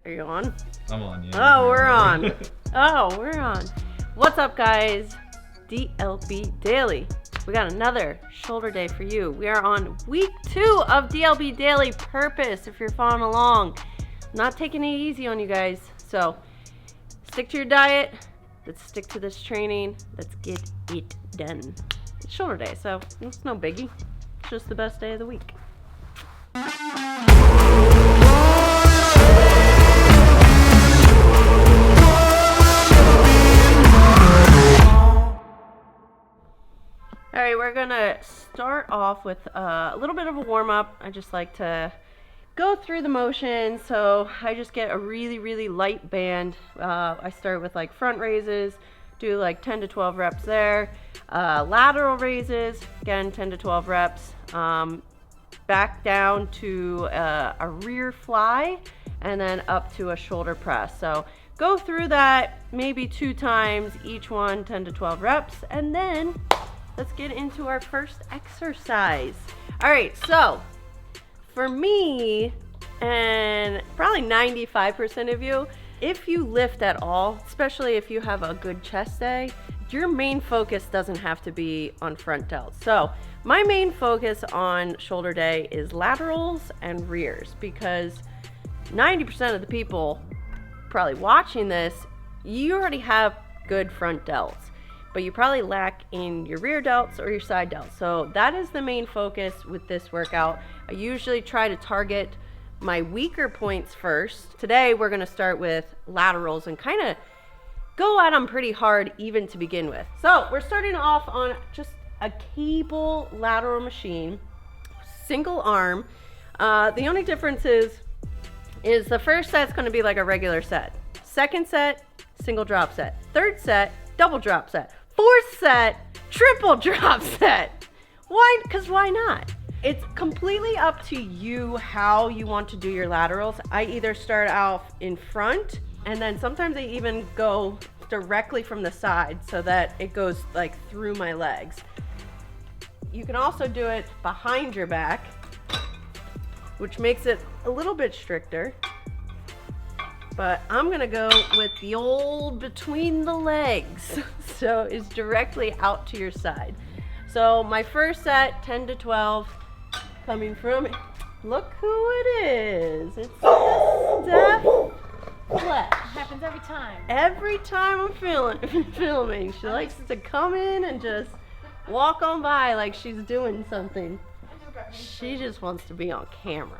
Are you on? I'm on, yeah. Oh, we're on. Oh, we're on. What's up, guys? DLB Daily. We got another shoulder day for you. We are on week 2 of DLB Daily Purpose, if you're following along. Not taking it easy on you guys. So, stick to your diet. Let's stick to this training. Let's get it done. It's shoulder day, so it's no biggie. It's just the best day of the week. All right, we're gonna start off with a little bit of a warm-up. I just like to go through the motions, so I just get a really light band. I start with like front raises, do like 10 to 12 reps there. Lateral raises, again 10 to 12 reps. Back down to a rear fly, and then up to a shoulder press. So go through that maybe 2 times, each one 10 to 12 reps, and then let's get into our first exercise. All right, so for me, and probably 95% of you, if you lift at all, especially if you have a good chest day, your main focus doesn't have to be on front delts. So my main focus on shoulder day is laterals and rears, because 90% of the people probably watching this, you already have good front delts, but you probably lack in your rear delts or your side delts. So that is the main focus with this workout. I usually try to target my weaker points first. Today we're gonna start with laterals and kind of go at them pretty hard even to begin with. So we're starting off on just a cable lateral machine, single arm. The only difference is the first set's gonna be like a regular set. Second set, single drop set. Third set, double drop set. Fourth set, triple drop set. Why? Because why not? It's completely up to you how you want to do your laterals. I either start out in front, and then sometimes I even go directly from the side so that it goes like through my legs. You can also do it behind your back, which makes it a little bit stricter. But I'm gonna go with the old between the legs. So it's directly out to your side. So my first set, 10 to 12, coming from, look who it is. It's Steph Flesh. Happens every time. Every time I'm filming, she likes to come in and just walk on by like she's doing something. She just wants to be on camera.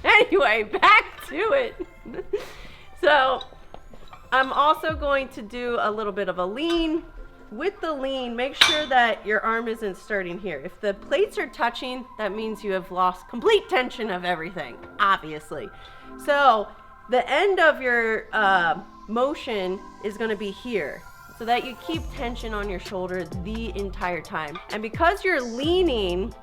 Anyway, back to it. So I'm also going to do a little bit of a lean. With the lean, make sure that your arm isn't starting here. If the plates are touching, that means you have lost complete tension of everything, obviously. So the end of your motion is going to be here, so that you keep tension on your shoulder the entire time. And because you're leaning,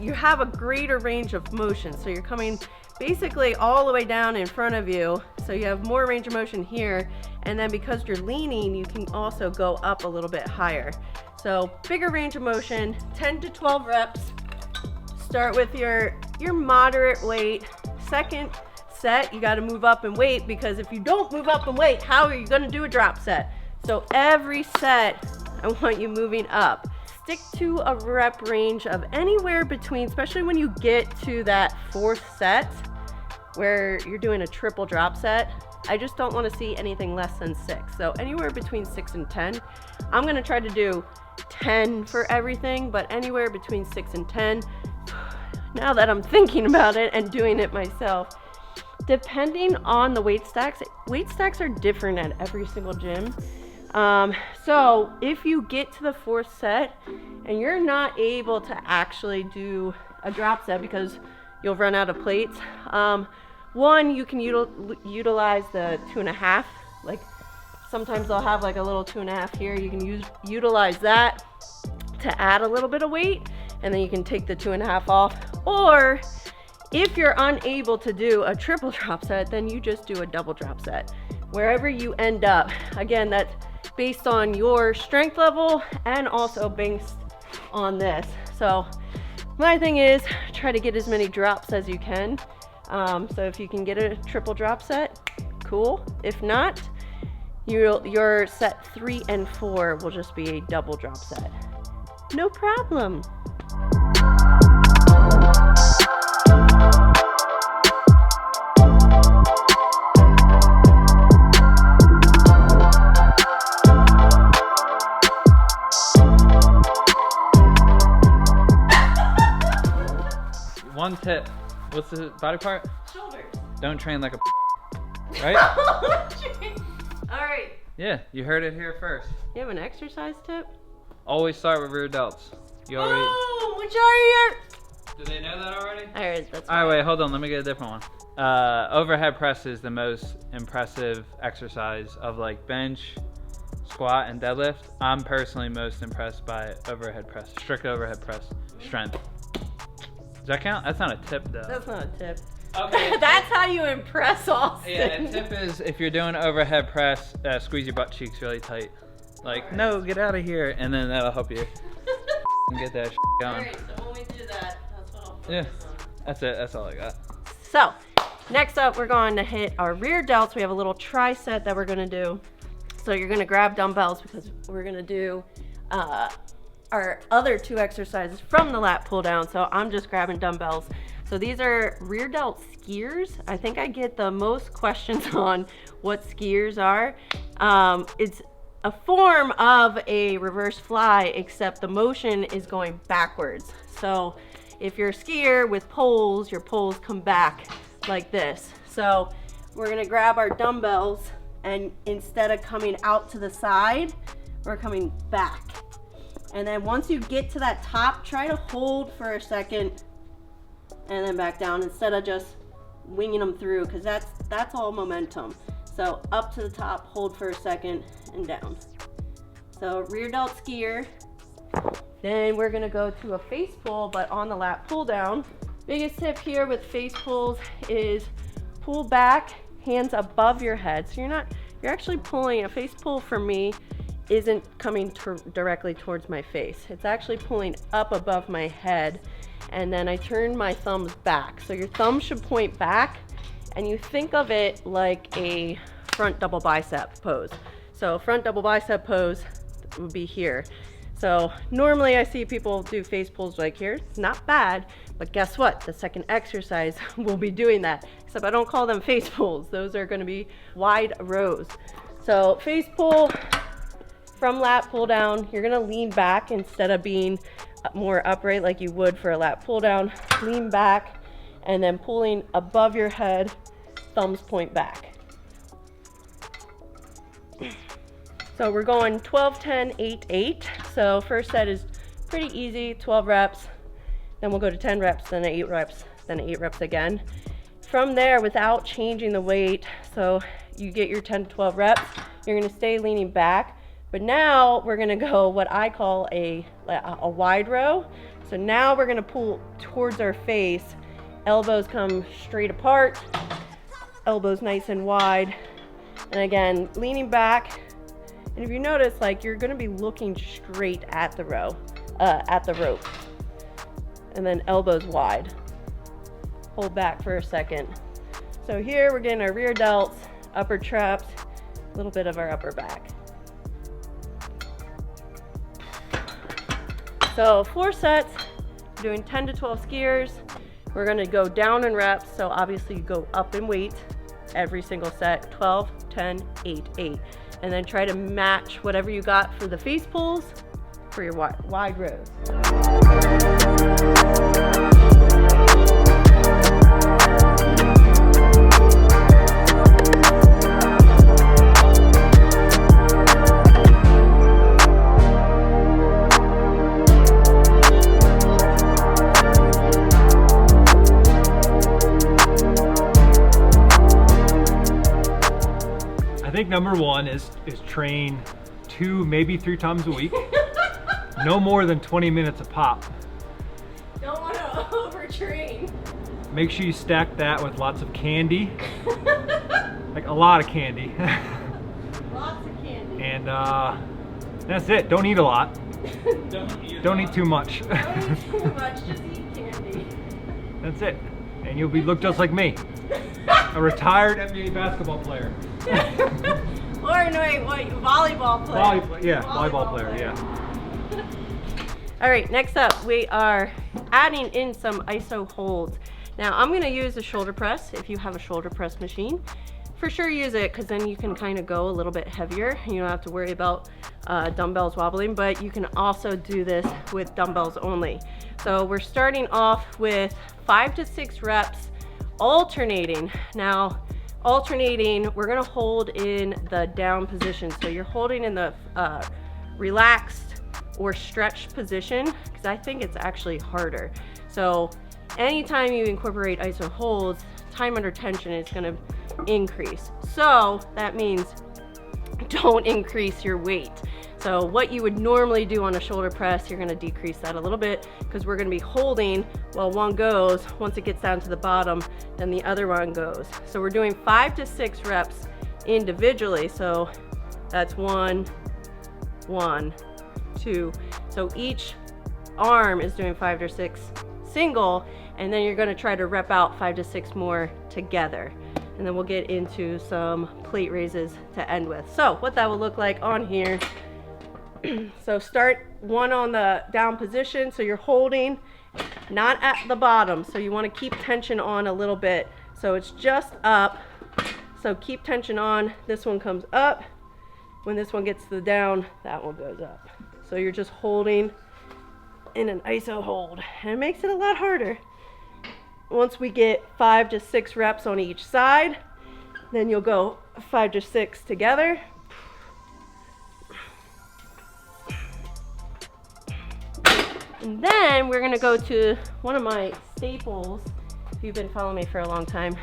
you have a greater range of motion. So you're coming basically all the way down in front of you, so you have more range of motion here, and then because you're leaning, you can also go up a little bit higher. So bigger range of motion, 10 to 12 reps. Start with your moderate weight. Second set, you got to move up in weight, because if you don't move up in weight, how are you going to do a drop set? So every set, I want you moving up. Stick to a rep range of anywhere between, especially when you get to that 4th set where you're doing a triple drop set, I just don't want to see anything less than 6. So anywhere between 6 and 10. I'm going to try to do 10 for everything, but anywhere between 6 and 10. Now that I'm thinking about it and doing it myself, depending on the weight stacks are different at every single gym. So if you get to the 4th set and you're not able to actually do a drop set because you'll run out of plates, one, you can utilize the 2.5. Like sometimes they'll have like a little 2.5 here. You can utilize that to add a little bit of weight, and then you can take the 2.5 off. Or if you're unable to do a triple drop set, then you just do a double drop set. Wherever you end up, again, that's based on your strength level and also based on this. So my thing is try to get as many drops as you can. So if you can get a triple drop set, cool. If not, your set 3 and 4 will just be a double drop set. No problem. One tip. What's the body part? Shoulders. Don't train like a right? All right. Yeah, you heard it here first. You have an exercise tip? Always start with rear delts. You already... Oh, which are your... Do they know that already? All right, that's All right, wait, hold on. Let me get a different one. Overhead press is the most impressive exercise of like bench, squat, and deadlift. I'm personally most impressed by overhead press, strict overhead press strength. Does that count? That's not a tip though. That's not a tip. Okay. That's how you impress Austin. Yeah, a tip is if you're doing overhead press, squeeze your butt cheeks really tight. Like, right. No, get out of here, and then that'll help you get that going. Alright, so when we do that, that's what I'll focus on. That's it. That's all I got. So, next up, we're going to hit our rear delts. We have a little tricep that we're going to do. So you're going to grab dumbbells because we're going to do our other 2 exercises from the lat pull down. So I'm just grabbing dumbbells. So these are rear delt skiers. I think I get the most questions on what skiers are. It's a form of a reverse fly, except the motion is going backwards. So if you're a skier with poles, your poles come back like this. So we're gonna grab our dumbbells, and instead of coming out to the side, we're coming back. And then once you get to that top, try to hold for a second and then back down instead of just winging them through, because that's all momentum. So up to the top, hold for a second, and down. So rear delt skier. Then we're gonna go to a face pull, but on the lat pull down. Biggest tip here with face pulls is pull back, hands above your head. So you're actually pulling. A face pull for me isn't coming directly towards my face. It's actually pulling up above my head, and then I turn my thumbs back. So your thumb should point back, and you think of it like a front double bicep pose. So front double bicep pose would be here. So normally I see people do face pulls like here. It's not bad, but guess what? The second exercise will be doing that, except I don't call them face pulls. Those are gonna be wide rows. So face pull from lat pull down, you're gonna lean back instead of being more upright like you would for a lat pull down. Lean back and then pulling above your head, thumbs point back. So we're going 12, 10, 8, 8. So first set is pretty easy, 12 reps. Then we'll go to 10 reps, then 8 reps, then 8 reps again. From there, without changing the weight, so you get your 10 to 12 reps, you're gonna stay leaning back. But now we're gonna go what I call a wide row. So now we're gonna pull towards our face. Elbows come straight apart, elbows nice and wide. And again, leaning back. And if you notice, like, you're gonna be looking straight at the rope. And then elbows wide. Hold back for a second. So here we're getting our rear delts, upper traps, a little bit of our upper back. So 4 sets, doing 10 to 12 skiers. We're gonna go down in reps, so obviously you go up in weight every single set, 12, 10, 8, 8. And then try to match whatever you got for the face pulls for your wide rows. I think number 1 is train 2, maybe 3 times a week. No more than 20 minutes a pop. Don't want to overtrain. Make sure you stack that with lots of candy. Like a lot of candy. Lots of candy. And that's it. Don't eat a lot. Don't eat too much. Don't eat too much, just eat candy. That's it. And and you'll look just like me. A retired NBA basketball player. Or no, wait, what? Volleyball player. Volleyball player, yeah. All right, next up, we are adding in some iso holds. Now, I'm gonna use a shoulder press. If you have a shoulder press machine, for sure use it, because then you can kind of go a little bit heavier. You don't have to worry about dumbbells wobbling, but you can also do this with dumbbells only. So we're starting off with 5 to 6 reps, alternating. Now, alternating, we're gonna hold in the down position. So you're holding in the relaxed or stretched position, because I think it's actually harder. So anytime you incorporate iso holds, time under tension is gonna increase. So that means don't increase your weight. So what you would normally do on a shoulder press, you're gonna decrease that a little bit, because we're gonna be holding while one goes. Once it gets down to the bottom, then the other one goes. So we're doing 5 to 6 reps individually. So that's 1, 1, 2. So each arm is doing 5 to 6 single, and then you're gonna try to rep out 5 to 6 more together. And then we'll get into some plate raises to end with. So what that will look like on here. So start one on the down position. So you're holding, not at the bottom. So you wanna keep tension on a little bit. So it's just up. So keep tension on. This one comes up. When this one gets to the down, that one goes up. So you're just holding in an iso hold, and it makes it a lot harder. Once we get 5 to 6 reps on each side, then you'll go 5 to 6 together. And then we're gonna go to one of my staples. If you've been following me for a long time,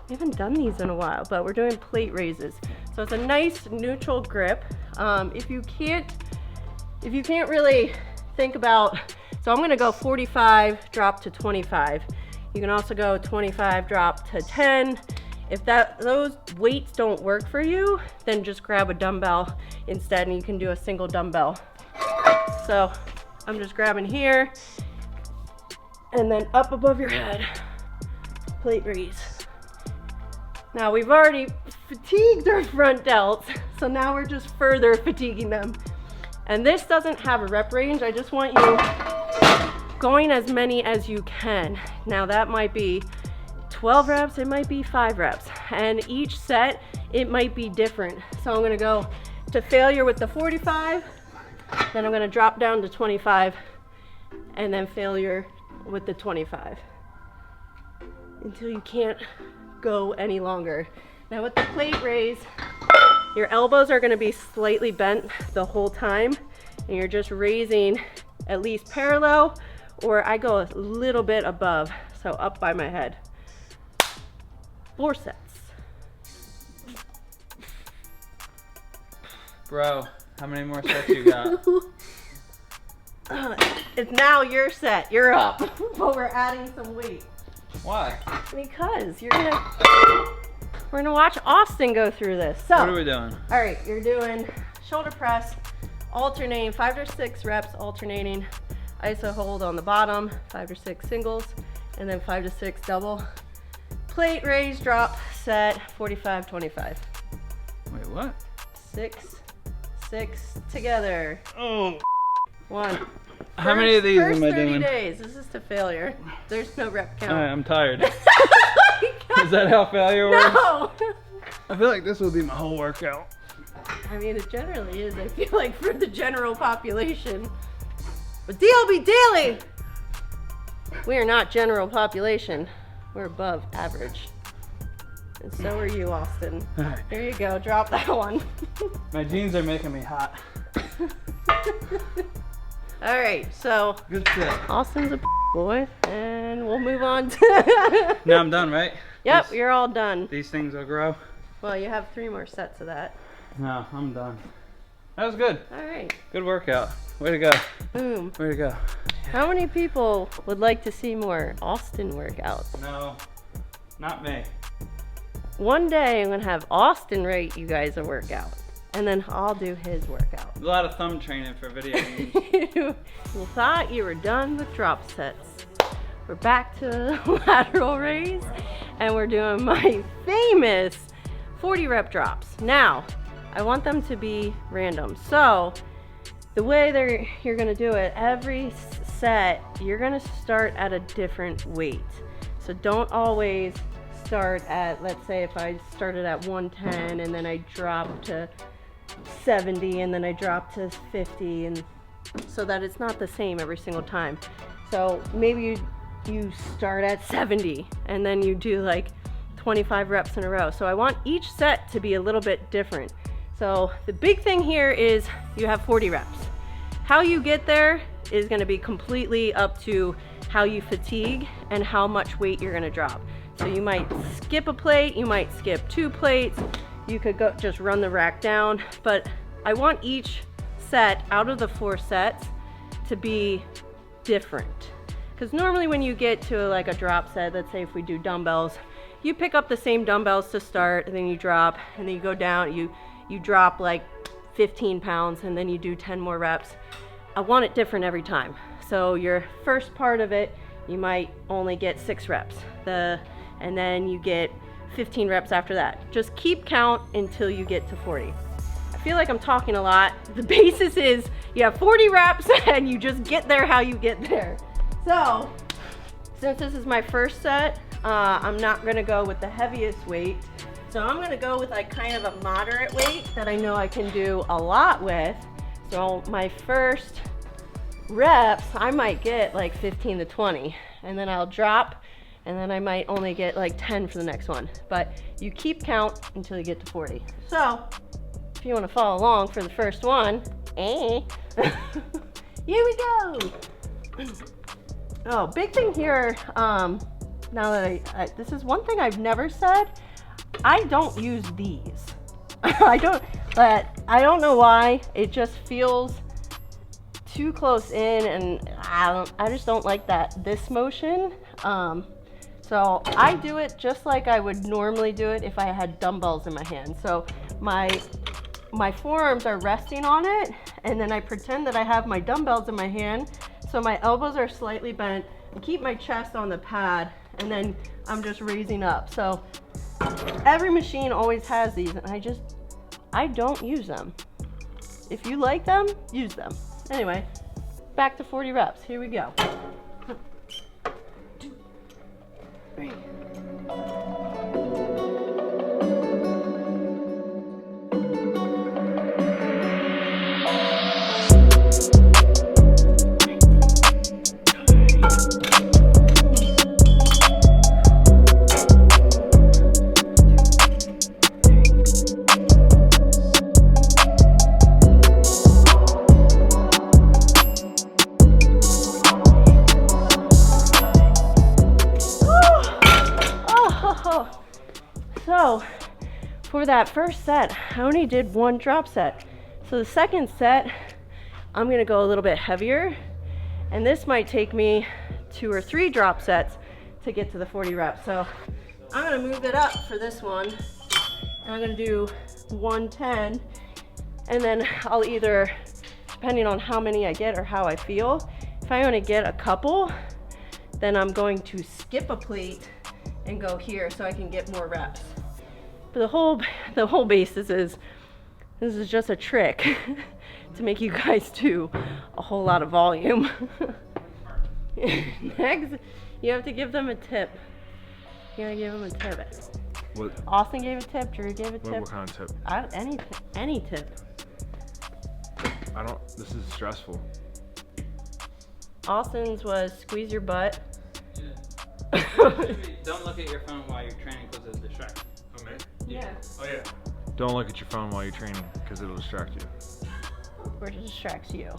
we haven't done these in a while, but we're doing plate raises. So it's a nice neutral grip. If you can't really think about, so I'm gonna go 45, drop to 25. You can also go 25, drop to 10. If those weights don't work for you, then just grab a dumbbell instead, and you can do a single dumbbell. So I'm just grabbing here, and then up above your head, plate raise. Now we've already fatigued our front delts, so now we're just further fatiguing them. And this doesn't have a rep range. I just want you going as many as you can. Now that might be 12 reps, it might be 5 reps. And each set, it might be different. So I'm gonna go to failure with the 45, then I'm gonna drop down to 25, and then failure with the 25. Until you can't go any longer. Now with the plate raise, your elbows are gonna be slightly bent the whole time, and you're just raising at least parallel, or I go a little bit above, so up by my head. 4 sets. Bro, how many more sets you got? It's now your set, you're up, but we're adding some weight. Why? Because we're gonna watch Austin go through this. So, What are we doing? all right, you're doing shoulder press, alternating 5 to 6 reps, alternating iso hold on the bottom, 5 to 6 singles, and then 5 to 6 double. Plate raise, drop, set, 45, 25. Wait, what? 6, 6 together. Oh. 1. How many of these first am I 30 doing? days. This is to failure. There's no rep count. Alright, I'm tired. Is that how failure works? No! I feel like this will be my whole workout. I mean, it generally is, I feel like, for the general population. But DLB Daily! We are not general population. We're above average. And so are you, Austin. Alright. There you go, drop that one. My jeans are making me hot. All right, so Good set. Austin's a boy, and we'll move on to... Now I'm done, right? Yep, you're all done. These things will grow. Well, you have 3 more sets of that. No, I'm done. That was good. All right, Good workout. Way to go. boom. Way to go. How many people would like to see more Austin workouts? No, not me. One day I'm gonna have Austin rate you guys a workout, and then I'll do his workout. A lot of thumb training for video games. You thought you were done with drop sets. We're back to lateral raise, and we're doing my famous 40 rep drops. Now, I want them to be random. So the way you're gonna do it, every set, you're gonna start at a different weight. So don't always start at, let's say if I started at 110 and then I dropped to 70 and then I dropped to 50, and so that it's not the same every single time. So maybe you start at 70 and then you do like 25 reps in a row. So I want each set to be a little bit different. So the big thing here is you have 40 reps. How you get there is gonna be completely up to how you fatigue and how much weight you're gonna drop. So you might skip a plate, you might skip 2 plates, you could go just run the rack down, but I want each set out of the 4 sets to be different. Because normally when you get to like a drop set, let's say if we do dumbbells, you pick up the same dumbbells to start, and then you drop, and then you go down, you drop like 15 pounds, and then you do 10 more reps. I want it different every time. So your first part of it, you might only get 6 reps, and then you get 15 reps after that. Just keep count until you get to 40. I feel like I'm talking a lot. The basis is you have 40 reps and you just get there how you get there. So, since this is my first set, I'm not gonna go with the heaviest weight. So I'm gonna go with like kind of a moderate weight that I know I can do a lot with. So my first reps, I might get like 15 to 20, and then I'll drop, and then I might only get like 10 for the next one. But you keep count until you get to 40. So if you wanna follow along for the first one, here we go. Oh, big thing here, now that this is one thing I've never said, I don't use these. I don't know why, it just feels too close in, and I just don't like this motion. So I do it just like I would normally do it if I had dumbbells in my hand. So my forearms are resting on it, and then I pretend that I have my dumbbells in my hand, so my elbows are slightly bent, and keep my chest on the pad, and then I'm just raising up. So every machine always has these, and I don't use them. If you like them, use them. Anyway, back to 40 reps. Here we go. 2, 3. So for that first set, I only did 1 drop set. So the second set, I'm gonna go a little bit heavier, and this might take me 2 or 3 drop sets to get to the 40 reps. So I'm gonna move it up for this one, and I'm gonna do 110, and then I'll either, depending on how many I get or how I feel, if I only get a couple, then I'm going to skip a plate and go here so I can get more reps. But the whole basis is, this is just a trick to make you guys do a whole lot of volume. Next, you have to give them a tip. You gotta give them a tip. What? Austin gave a tip, Drew gave a tip. What kind of tip? Any tip. This is stressful. Austin's was squeeze your butt. Don't look at your phone while you're training because it's distracting. Okay. Yeah. Oh yeah. Don't look at your phone while you're training because it'll distract you. Or it distracts you.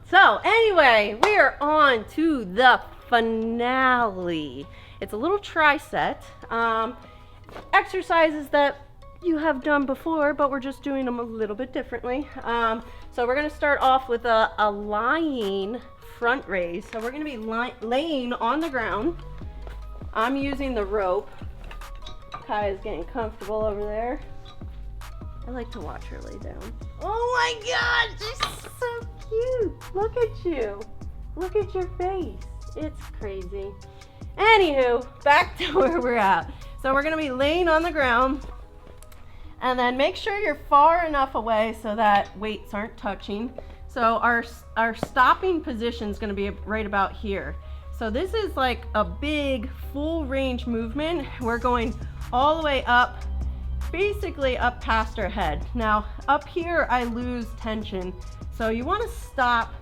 So anyway, we are on to the finale. It's a little tricep exercises that you have done before, but we're just doing them a little bit differently. So we're gonna start off with a lying front raise. So we're gonna be laying on the ground. I'm using the rope. Kai is getting comfortable over there. I like to watch her lay down. Oh my god, she's so cute. Look at you. Look at your face. It's crazy. Anywho, back to where we're at. So we're gonna be laying on the ground, and then make sure you're far enough away so that weights aren't touching. So our stopping position is gonna be right about here. So this is like a big full range movement. We're going all the way up, basically up past our head. Now up here I lose tension, so you want to stop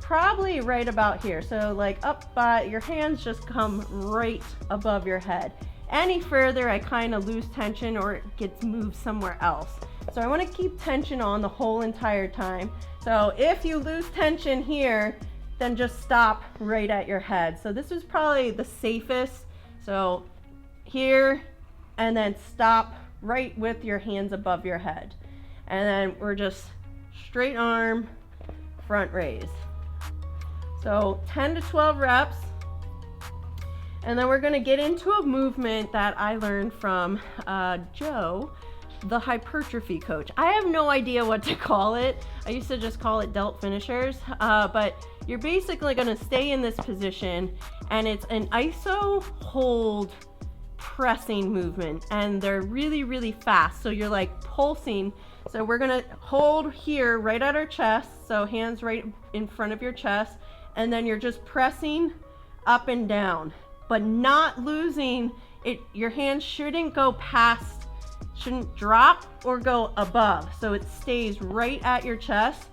probably right about here. So like up by your hands, just come right above your head. Any further I kind of lose tension or it gets moved somewhere else. So I want to keep tension on the whole entire time. So if you lose tension here, then just stop right at your head. So this is probably the safest. So here, and then stop right with your hands above your head. And then we're just straight arm, front raise. So 10 to 12 reps. And then we're gonna get into a movement that I learned from Joe, the hypertrophy coach. I have no idea what to call it. I used to just call it delt finishers, but you're basically gonna stay in this position, and it's an iso hold pressing movement, and they're really, really fast. So you're like pulsing. So we're gonna hold here right at our chest, so hands right in front of your chest, and then you're just pressing up and down, but not losing it. Your hands shouldn't go past, shouldn't drop or go above, so it stays right at your chest.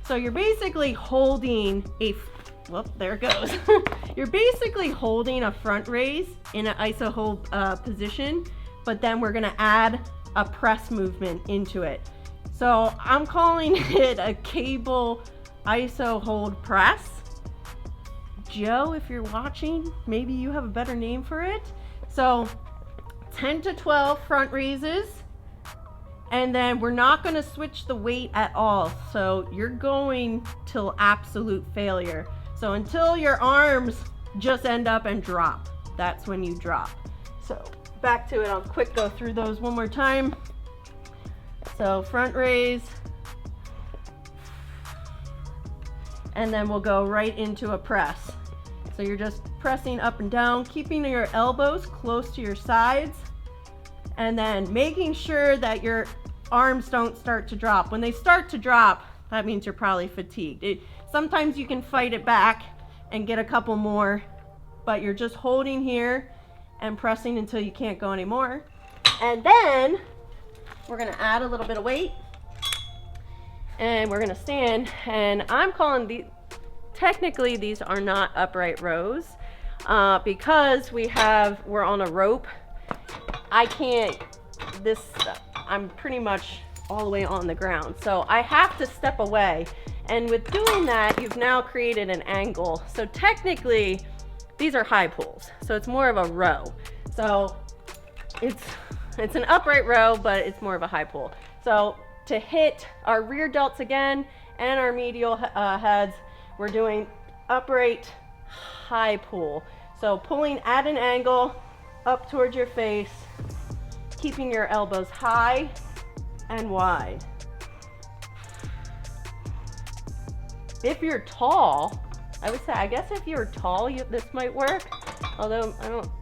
So you're basically holding a, whoop, there it goes. You're basically holding a front raise in an iso hold position, but then we're gonna add a press movement into it. So I'm calling it a cable iso hold press. Joe, if you're watching, maybe you have a better name for it. So 10 to 12 front raises, and then we're not going to switch the weight at all. So you're going till absolute failure. So until your arms just end up and drop, that's when you drop. So back to it, I'll quick go through those one more time. So front raise, and then we'll go right into a press. So you're just pressing up and down, keeping your elbows close to your sides, and then making sure that your arms don't start to drop. When they start to drop, that means you're probably fatigued. Sometimes you can fight it back and get a couple more, but you're just holding here and pressing until you can't go anymore. And then we're gonna add a little bit of weight, and we're gonna stand, and I'm calling technically these are not upright rows because we're on a rope. I can't, I'm pretty much all the way on the ground, so I have to step away, and with doing that you've now created an angle. So technically these are high pulls, so it's more of a row. So it's an upright row, but it's more of a high pull. So to hit our rear delts again and our medial heads, we're doing upright high pull. So pulling at an angle up towards your face, keeping your elbows high and wide. If you're tall, I would say, I guess if you're tall, this might work. Although,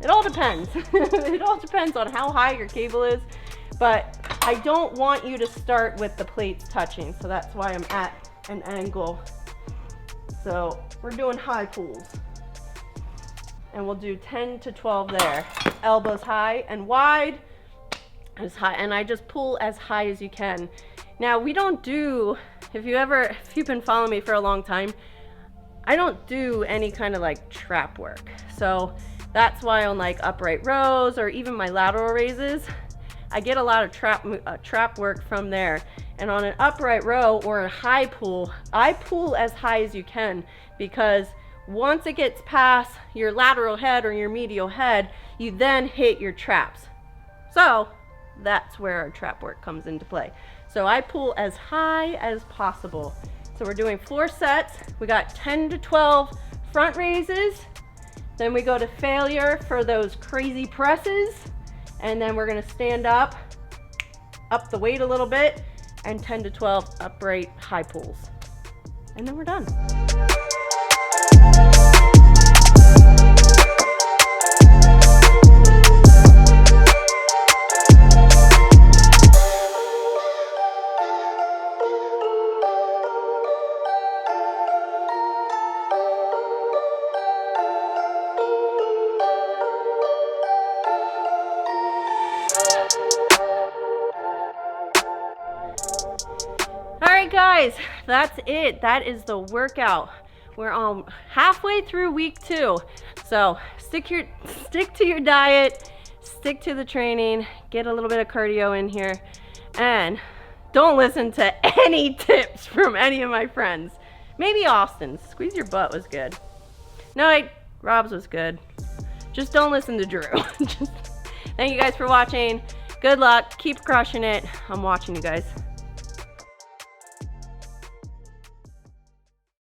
it all depends. It all depends on how high your cable is. But I don't want you to start with the plates touching. So that's why I'm at an angle. So we're doing high pulls. And we'll do 10 to 12 there. Elbows high and wide. As high, and I just pull as high as you can. Now we don't do, if you've been following me for a long time, I don't do any kind of like trap work. So that's why on like upright rows or even my lateral raises, I get a lot of trap work from there. And on an upright row or a high pull, I pull as high as you can, because once it gets past your lateral head or your medial head, you then hit your traps. So that's where our trap work comes into play. So I pull as high as possible. So we're doing 4 sets. We got 10 to 12 front raises. Then we go to failure for those crazy presses. And then we're gonna stand up, up the weight a little bit, and 10 to 12 upright high pulls. And then we're done. Alright guys, that's it. That is the workout. We're halfway through week 2. So stick to your diet, stick to the training, get a little bit of cardio in here, and don't listen to any tips from any of my friends. Maybe Austin's. Squeeze your butt was good. No, Rob's was good. Just don't listen to Drew. Thank you guys for watching. Good luck. Keep crushing it. I'm watching you guys.